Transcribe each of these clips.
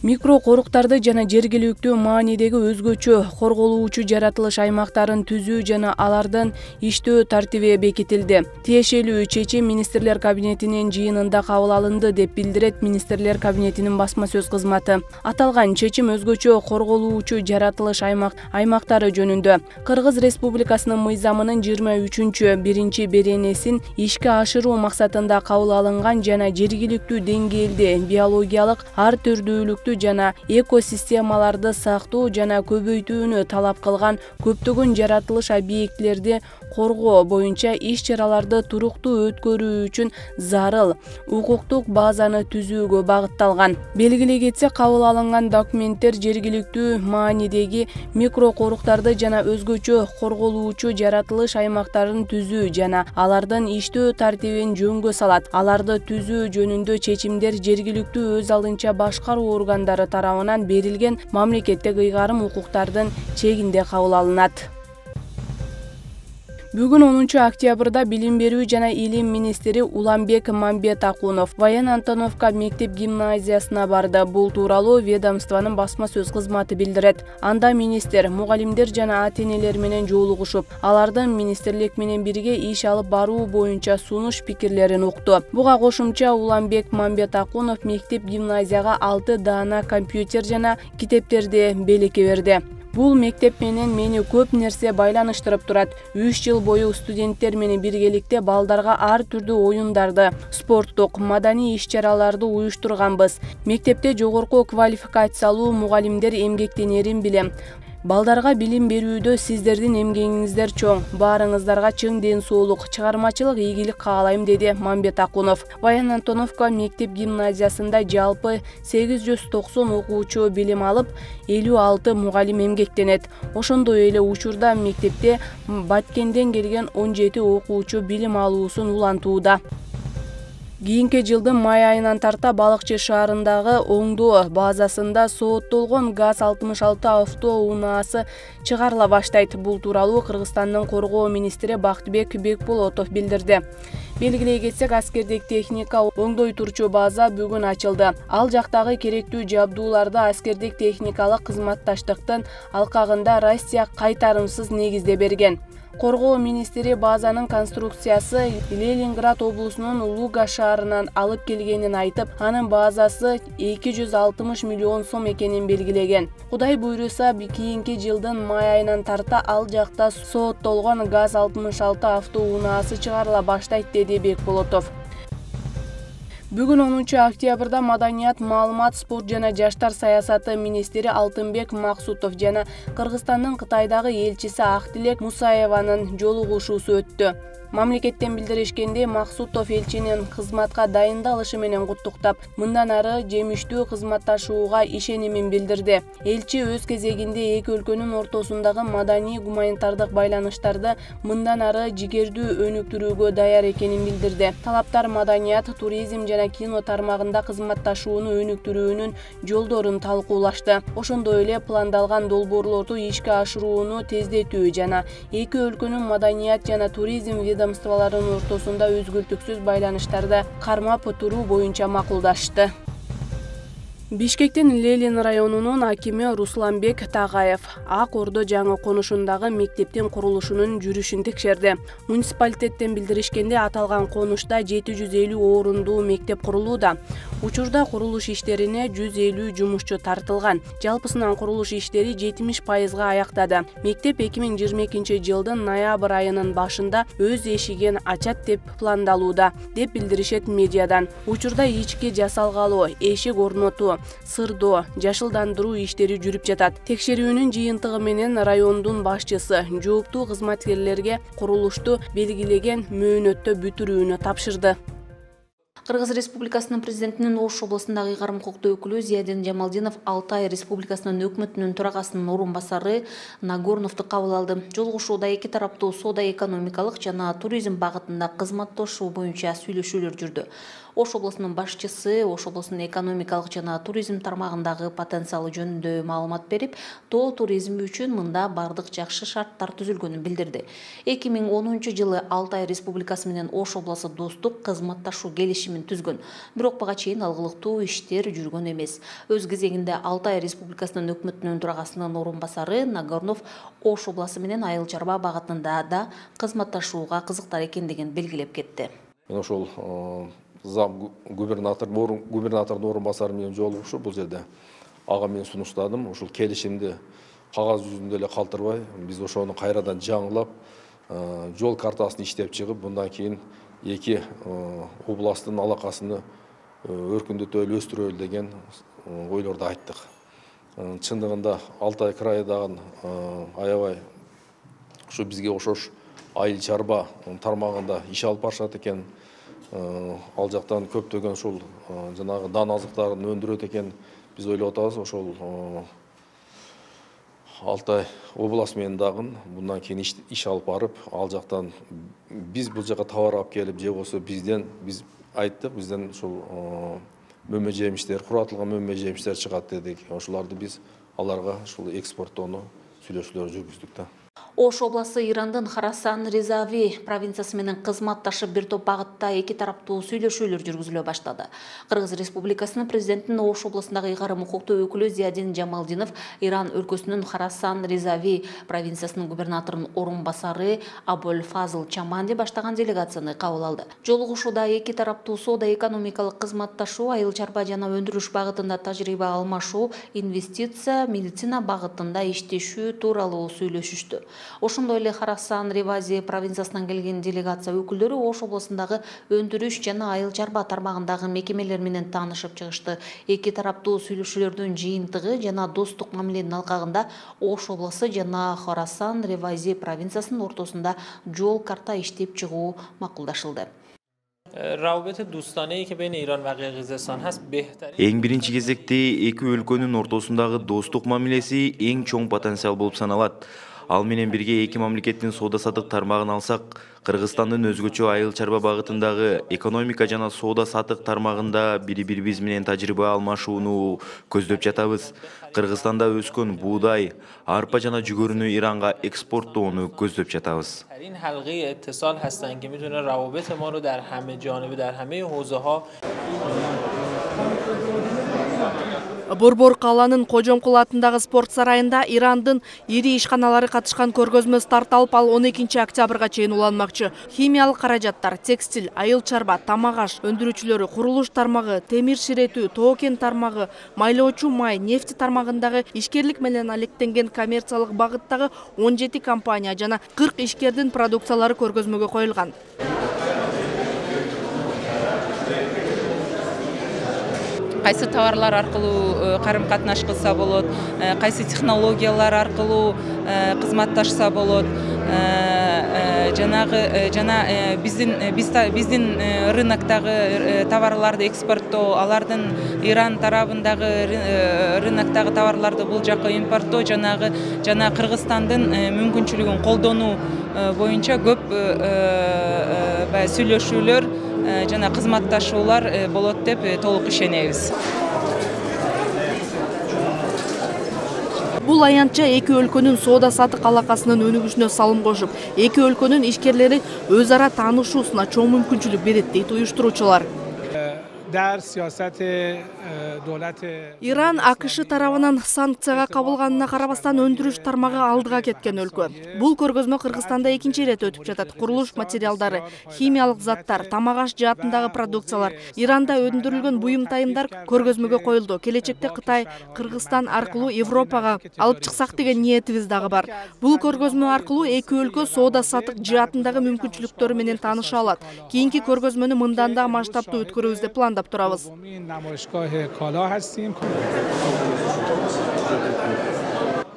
Микро коруктарды жана жергиликтүү маанидеги өзгөчө корголуучу жаратылыш аймактарын түзүү жана алардын иштөө тартиби бекитилди. Тиешелүү чечим министрлер кабинетинин жыйынында кабыл алынды деп билдирет Министрлер кабинетинин басма сөз кызматы. Аталган чечим өзгөчө корголуучу жаратылыш аймактары жөнүндө Кыргыз Республикасынын мыйзамынын 23-1 беренесин ишке ашыруу максатында кабыл алынган жана жергиликтүү деңгээлде биологиялык ар түрдүүлүктү жана экосистемаларды сактоо жана көбөйтүүнү талап кылган көптөгөн жаратылыш объектилерди коргоо боюнча иш-чараларды туруктуу өткөрүү үчүн зарыл укуктук базаны түзүүгө багытталган. Белгилей кетсек, кабыл алынган документтер жергиликтүү маанидеги микро коруктарды жана өзгөчө корголуучу жаратылыш аймактарын түзүү жана алардын иштөө тартибин жөнгө салат. Аларды түзүү жөнүндө чечимдер жергиликтүү өз алынча башкаруу органдары тарабынан берилген мамлекеттик ыйгарым укуктардын чегинде кабыл алынат. Бүгүн 10 октябрда билим берүү жана илим министри Уланбек Мамбетакунов Баян Антоновка мектеп гимназиясына барды. Бул тууралуу ведомствонун басма сөз кызматы билдирет. Анда министр мугалимдер жана ата-энелер менен жолугушуп, алардын министрлик менен бирге иш алып баруу боюнча сунуш пикирлерин укту. Буга кошумча Уланбек Мамбетакунов мектеп гимназияга 6 даана компьютер жана китептерди белекке берди. Бул мектеп менен мени көп нерсе байланыштырып турат. 3 жыл бою студенттер менен биргеликте балдарга ар түрдүү оюндарды, спорттук, маданий иш-чараларды уюштурганбыз. Мектепте жогорку квалификациялуу мугалимдер эмгектенерин билем. Балдарга билим берүүдө сиздердин эмгегиңиздер чоң. Баарыңыздарга чың ден соолук, чыгармачылык ийгилик каалайм, деди Мамбетакунов. Баян Антоновка мектеп гимназиясында жалпы 890 окуучу билим алып, 56 мугалим эмгектенет. Ошондой эле учурда мектепте Баткенден келген 17 окуучу билим алуусун улантууда. Кийинки жылдын май айынан тарта Балыкчы шаарындагы Оңдоо базасында сооттолгон ГАЗ-66 автоунаасы чыгарыла баштайт. Бул тууралуу Кыргызстандын коргоо министри Бактыбек Бекболотов билдирди. Белгилей кетсек, аскердик техника оңдой турчу база бүгүн ачылды. Ал жактагы керектүү жабдууларды аскердик техникалык кызматташтыктын алкагында Россия кайтарымсыз негизде берген. Коргоо министри базанын конструкциясы Ленинград облусунун Луга шаарынан алып келгенин айтып, анын базасы 260 миллион сом экенин белгилеген. Кудай буйруса, кийинки жылдын май айынан тарта ал жакта сооттолгон ГАЗ-66 автоунаасы чыгарыла баштайт, деди Бекболотов. Бүгүн 10 октябрда маданият, маалымат, спорт жана жаштар саясаты министри Алтынбек Максутов жана Кыргызстандын Кытайдагы элчиси Актилек Мусаеванын жолугушуусу өттү. Мамлекеттен билдиришкенде, Максутов элчинин кызматка дайындалышы менен куттуктап, мындан ары жемиштүү кызматташууга ишенимин билдирди. Элчи өз кезегинде эки өлкөнүн ортосундагы маданий гуманитардык байланыштарды мындан ары жигердүү өнүктүрүүгө даяр экенин билдирди. Талаптар маданият, туризм жана кино тармагында кызматташууну өнүктүрүүнүн жолдорун талкуулашты. Ошондой эле пландалган долбоорлорду ишке ашырууну тездетүү жана эки өлкөнүн маданият жана туризм ведомстволорунун ортосунда үзгүлтүксүз байланыштарды кармап туруу боюнча макулдашты. Бишкектин Лелин районунун акими Русланбек Тагаев Ак Ордо жаңы конушундагы мектептин курулушунун жүрүшүн текшерди. Муниципалитеттен билдиришкенде, аталган конушта 750 орундуу мектеп курулууда. Учурда курулуш иштерине 150 жумушчу тартылган. Жалпысынан курулуш иштери 70%га аяктады. Мектеп 2022 жылдын ноябрь айынын башында өз эшигин ачат деп пландалууда, деп билдиришет медиадан. Учурда ички жасалгалоо, эшик орнотуу, сырдоо, жашылдандыруу иштери жүрүп жатат. Текшерүүнүн жыйынтыгы менен райондун башчысы жооптуу кызматкерлерге курулушту белгилеген мөөнөттө бүтүрүүнү тапшырды. Кыргыз Республикасынын президентинин Ош областындагы ыйгарым укуктуу өкүлү Зиядин Жамалдинов Алтай Республикасынын өкмөтүнүн төрагасынын орун басары Нагорновду кабыл алды. Жолугушууда эки тараптуу соода экономикалык жана туризм багытында кызматташуу боюнча сүйлөшүүлөр жүрдү. Ош облусунун башчысы Ош облусунун экономикалык жана туризм тармагындагы потенциалы жөнүндө маалымат берип, тоо туризми үчүн мында бардык жакшы шарттар түзүлгөнүн билдирди. 2010 жылы Алтай Республикасы менен Ош облусу достук кызматташуу келишимин түзгөн. Бирок буга чейин алгылыктуу иштер жүргөн эмес. Өз кезегинде Алтай Республикасынын өкмөтүнүн төрагасынын орун басары Нагорнов Ош облусу менен айыл чарба багытында да кызматташууга кызыктар экендигин белгилеп кетти. Мен ошол зам губернатордун орун басары менен жолугушуп бул жерде ага мен сунуштадым. Ошол келишимди кагаз жүзүндө эле калтырбай, биз ошону кайрадан жаңылап, жол картасын иштеп чыгып, мындан кийин эки областтын алакасын өркүндөтөлү, өстүрөлү деген ойлорду айттык. Чындыгында Алтай крайыдагы аябай ушу бизге ошош айыл чарба тармагында иш алып барышат экен. Ал жактан көптөгөн ушул жанагы дан азыктарын өндүрөт экен. Биз ойлоп атабыз, ошол Алтай областы менен дагы мындан кийин иш алып барып, ал жактан биз бул жака товар алып келип, же болсо биз айттык, бизден ушул мөмө жемиштер, куратылган мөмө жемиштер чыгат дедик. Ошолорду биз аларга ушул экспорттоону сүйлөшүүлөр жүргүздүк да. Ош обласы Ирандын Харасан Резави провинциясы менен кызматташып бир топ багытта эки тараптуу сүйлөшүүлөр жүргүзүлө баштады. Кыргыз Республикасынын президентинин Ош облусундагы ыйгарым укуктуу өкүлү Зиядин Жамалдинов Иран өлкөсүнүн Харасан Резави провинциясынын губернаторунун орун басары Абуль Фазыл Чаманди баштаган делегацияны кабыл алды. Жолугушууда эки тараптуу соода экономикалык кызматташуу, айыл чарба жана өндүрүш багытында тажрыйба алмашуу, инвестиция, медицина багытында иштешүү тууралуу сүйлөшүштү. Ошондой эле Харасан Резави провинциясынан келген делегация өкүлдөрү Ош облусундагы өндүрүш жана айыл чарба тармагындагы мекемелер менен таанышып чыгышты. Эки тараптуу сүйлөшүүлөрдүн жыйынтыгы жана достук мамиленин алкагында Ош облусу жана Харасан Резави провинциясынын ортосунда жол карта иштеп чыгуу макулдашылды. Эң биринчи кезекте эки өлкөнүн ортосундагы достук мамилеси эң чоң потенциал болуп саналат. Ал менен бирге эки мамлекеттин соода-саттык тармагын алсак, Кыргызстандын өзгөчө айыл чарба багытындагы экономика жана соода-саттык тармагында бири-бирибиз менен тажрыйба алмашууну көздөп жатабыз. Кыргызстанда өскөн буудай, арпа жана жүгөрүнү Иранга экспорттоону көздөп жатабыз. Борбор каланын Кожомкул атындагы спорт сарайында Ирандын ири ишканалары катышкан көргөзмө старт алып, ал 12 октябрга чейин уланмакчы. Химиялык каражаттар, текстиль, айыл чарба, тамак аш өндүрүүчүлөрү, курулуш тармагы, темир ширетүү, тоо-кен тармагы, майлоочу май, нефти тармагындагы ишкерлик менен алектенген коммерциялык багыттагы 17 компания жана 40 ишкердин продукциялары көргөзмөгө коюлган. Кайсы товарлар аркылуу карым катнаш кылса болот, кайсы технологиялар аркылуу кызматташса болот, жана биздин рыноктогу товарларды экспорттоо, алардын Иран тарабындагы рыноктогу товарларды бул жакка импорттоо, жана Кыргызстандын мүмкүнчүлүгүн колдонуу боюнча көп сүйлөшүүлөр жана кызматташуулар болот деп толук ишенебиз. Бул аянтча эки өлкөнүн соода-саттык алакасынын өнүгүшүнө салым кошуп, эки өлкөнүн ишкерлери өз ара таанышуусуна чоң мүмкүнчүлүк берет дейт уюштуруучулар. Иран АКШ тарабынан санкцияга кабылганына карабастан өндүрүш тармагы алдыга кеткен өлкө. Бул көргөзмө Кыргызстанда экинчи ирет өтүп жатат. Курулуш материалдары, химиялык заттар, тамак аш жаатындагы продукциялар, Иранда өндүрүлгөн буюм тайымдар көргөзмөгө коюлду. Келечекте Кытай, Кыргызстан аркылуу Европага алып чыксак деген ниетибиз дагы бар. Бул көргөзмө аркылуу эки өлкө соода-саттык жаатындагы мүмкүнчүлүктөрү менен тааныша алат. Кийинки көргөзмөнү мындан да масштабтуу өткөрөбүз деп пландап турабыз.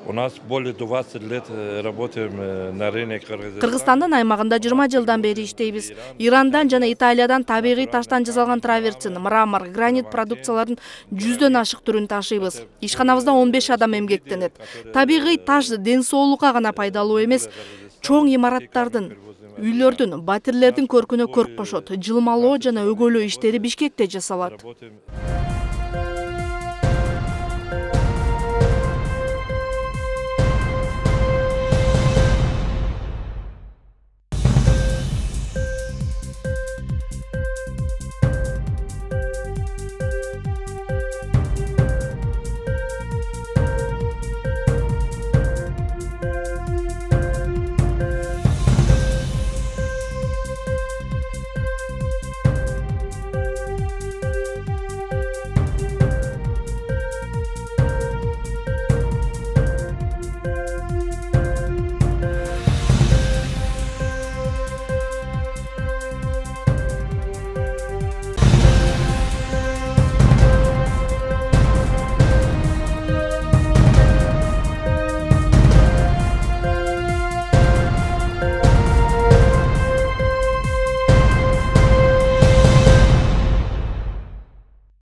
У нас более 20 лет работаем на рынке Кыргызстана. Кыргызстандын аймагында 20 жылдан бери иштейбиз. Ирандан жана Италиядан табигый таштан жасалган траверсин, мрамор, гранит продукцияларын 100дөн ашык түрүн ташыйбыз. Ишканабызда 15 адам эмгектенет. Табигый таш ден соолукка гана пайдалуу эмес, чоң имараттардын, Үйлөрдүн, батирлердин көркүнө көрк кошот. Жылмалоо жана өгөөлөө иштери Бишкекте жасалат. Работаем.